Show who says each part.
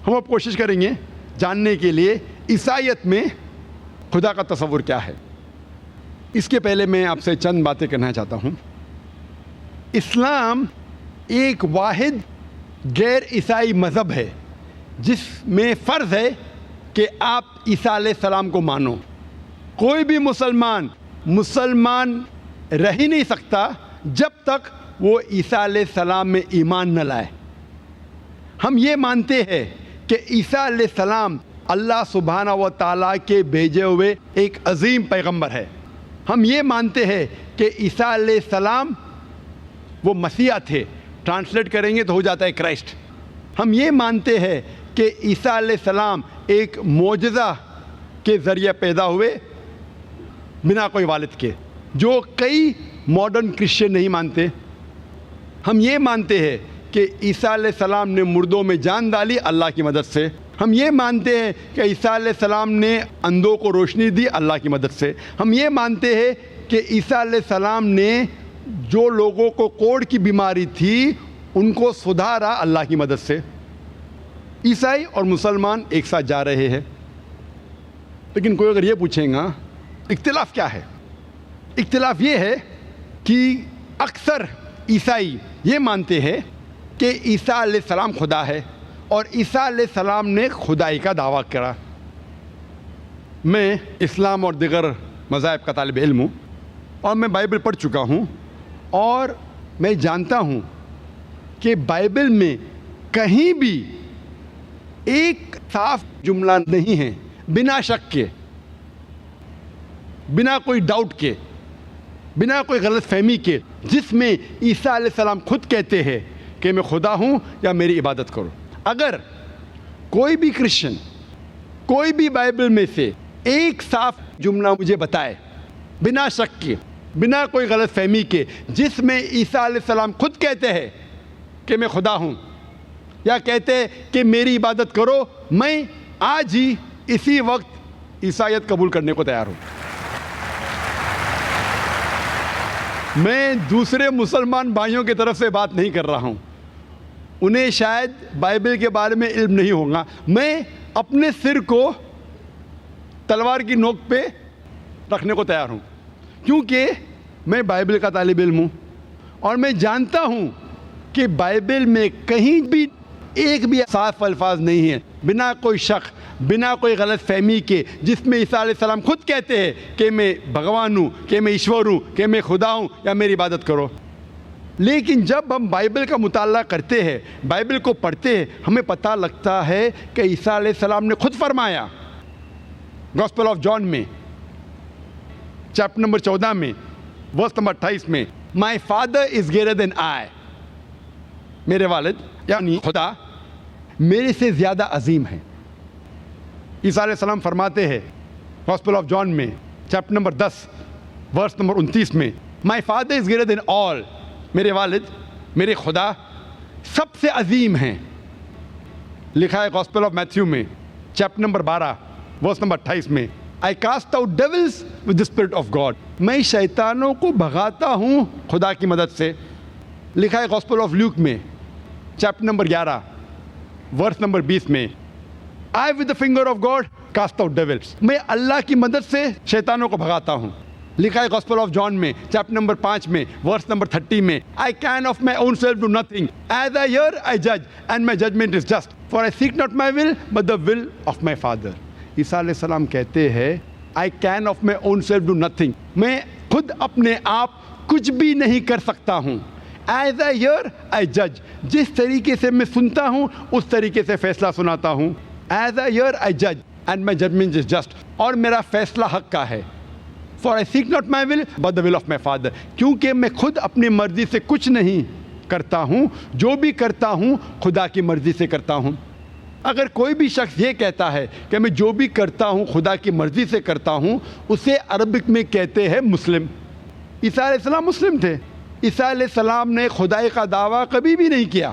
Speaker 1: ہم اب کوشش کریں گے جاننے کے لیے عیسائیت میں خدا کا تصور کیا ہے۔ اس کے پہلے میں آپ سے چند باتیں کرنا چاہتا ہوں۔ اسلام ایک واحد غیر عیسائی مذہب ہے جس میں فرض ہے کہ آپ عیسیٰ علیہ السلام کو مانو۔ کوئی بھی مسلمان رہ ہی نہیں سکتا جب تک وہ عیسیٰ علیہ السلام میں ایمان نہ لائے۔ ہم یہ مانتے ہیں کہ عیسیٰ علیہ السلام اللہ سبحانہ و تعالیٰ کے بھیجے ہوئے ایک عظیم پیغمبر ہے۔ ہم یہ مانتے ہیں کہ عیسیٰ علیہ السلام وہ مسیح تھے، ٹرانسلیٹ کریں گے تو ہو جاتا ہے کرائسٹ۔ ہم یہ مانتے ہیں کہ عیسیٰ علیہ السلام ایک معجزہ کے ذریعے پیدا ہوئے بنا کوئی والد کے، جو کئی ماڈرن کرسچن نہیں مانتے۔ ہم یہ مانتے ہیں کہ عیسیٰ علیہ السلام نے مردوں میں جان ڈالی اللہ کی مدد سے۔ ہم یہ مانتے ہیں کہ عیسیٰ علیہ السلام نے اندھوں کو روشنی دی اللہ کی مدد سے۔ ہم یہ مانتے ہیں کہ عیسیٰ علیہ السلام نے جو لوگوں کو کوڑ کی بیماری تھی ان کو سدھارا اللہ کی مدد سے۔ عیسائی اور مسلمان ایک ساتھ جا رہے ہیں، لیکن کوئی اگر یہ پوچھیں گا اختلاف کیا ہے؟ اختلاف یہ ہے کہ اکثر عیسائی یہ مانتے ہیں کہ عیسیٰ علیہ السلام خدا ہے اور عیسیٰ علیہ السلام نے خدائی کا دعویٰ کرا۔ میں اسلام اور دیگر مذاہب کا طالب علم ہوں اور میں بائبل پڑھ چکا ہوں، اور میں جانتا ہوں کہ بائبل میں کہیں بھی ایک صاف جملہ نہیں ہے بنا شک کے، بنا کوئی ڈاؤٹ کے، بنا کوئی غلط فہمی کے، جس میں عیسیٰ علیہ السلام خود کہتے ہیں کہ میں خدا ہوں یا میری عبادت کرو۔ اگر کوئی بھی کرسچن کوئی بھی بائبل میں سے ایک صاف جملہ مجھے بتائے بنا شک کے، بنا کوئی غلط فہمی کے، جس میں عیسیٰ علیہ السلام خود کہتے ہیں کہ میں خدا ہوں یا کہتے ہیں کہ میری عبادت کرو، میں آج ہی اسی وقت عیسائیت قبول کرنے کو تیار ہوں۔ میں دوسرے مسلمان بھائیوں کی طرف سے بات نہیں کر رہا ہوں، انہیں شاید بائبل کے بارے میں علم نہیں ہوگا۔ میں اپنے سر کو تلوار کی نوک پہ رکھنے کو تیار ہوں، کیونکہ میں بائبل کا طالب علم ہوں اور میں جانتا ہوں کہ بائبل میں کہیں بھی ایک بھی صاف الفاظ نہیں ہیں بنا کوئی شک، بنا کوئی غلط فہمی کے، جس میں عیسیٰ علیہ السلام خود کہتے ہیں کہ میں بھگوان ہوں، کہ میں ایشور ہوں، کہ میں خدا ہوں یا میری عبادت کرو۔ لیکن جب ہم بائبل کا مطالعہ کرتے ہیں، بائبل کو پڑھتے ہیں، ہمیں پتہ لگتا ہے کہ عیسیٰ علیہ السلام نے خود فرمایا گاسپل آف جان میں چیپٹر نمبر 14 میں ورس نمبر 28 میں، my father is greater than آئی، میرے والد یعنی خدا میرے سے زیادہ عظیم ہے۔ عیسیٰ علیہ السلام فرماتے ہیں گاسپل آف جان میں چیپٹر نمبر 10 ورس نمبر 29 میں، my father is greater than آل، میرے والد، میرے خدا سب سے عظیم ہیں۔ لکھا ہے گاسپل آف میتھیو میں چیپٹر نمبر 12 ورس نمبر 28 میں، I cast out devils with the spirit of God، میں شیطانوں کو بھگاتا ہوں خدا کی مدد سے۔ لکھا ہے گاسپل آف لیوک میں چیپٹر نمبر 11 ورس نمبر 20 میں، I with the finger of God cast out devils، میں اللہ کی مدد سے شیطانوں کو بھگاتا ہوں۔ لکھا ہے گاسپل آف جان میں چیپٹر نمبر 5 میں ورس نمبر 30 میں، I can of my own self do nothing, as I hear I judge and my judgment is just, for I seek not my will but the will of my Father۔ عیسیٰ علیہ السلام کہتے ہیں I can of my own self do nothing، میں خود اپنے آپ کچھ بھی نہیں کر سکتا ہوں۔ As I hear I judge، جس طریقے سے میں سنتا ہوں اس طریقے سے فیصلہ سناتا ہوں۔ As I hear I judge and my judgment is just، اور میرا فیصلہ حق کا ہے۔ For I seek not my will but the will of my Father، کیونکہ میں خود اپنی مرضی سے کچھ نہیں کرتا ہوں، جو بھی کرتا ہوں خدا کی مرضی سے کرتا ہوں۔ اگر کوئی بھی شخص یہ کہتا ہے کہ میں جو بھی کرتا ہوں خدا کی مرضی سے کرتا ہوں، اسے عربک میں کہتے ہیں مسلم۔ عیسیٰ علیہ السلام مسلم تھے۔ عیسیٰ علیہ السلام نے خدائی کا دعویٰ کبھی بھی نہیں کیا۔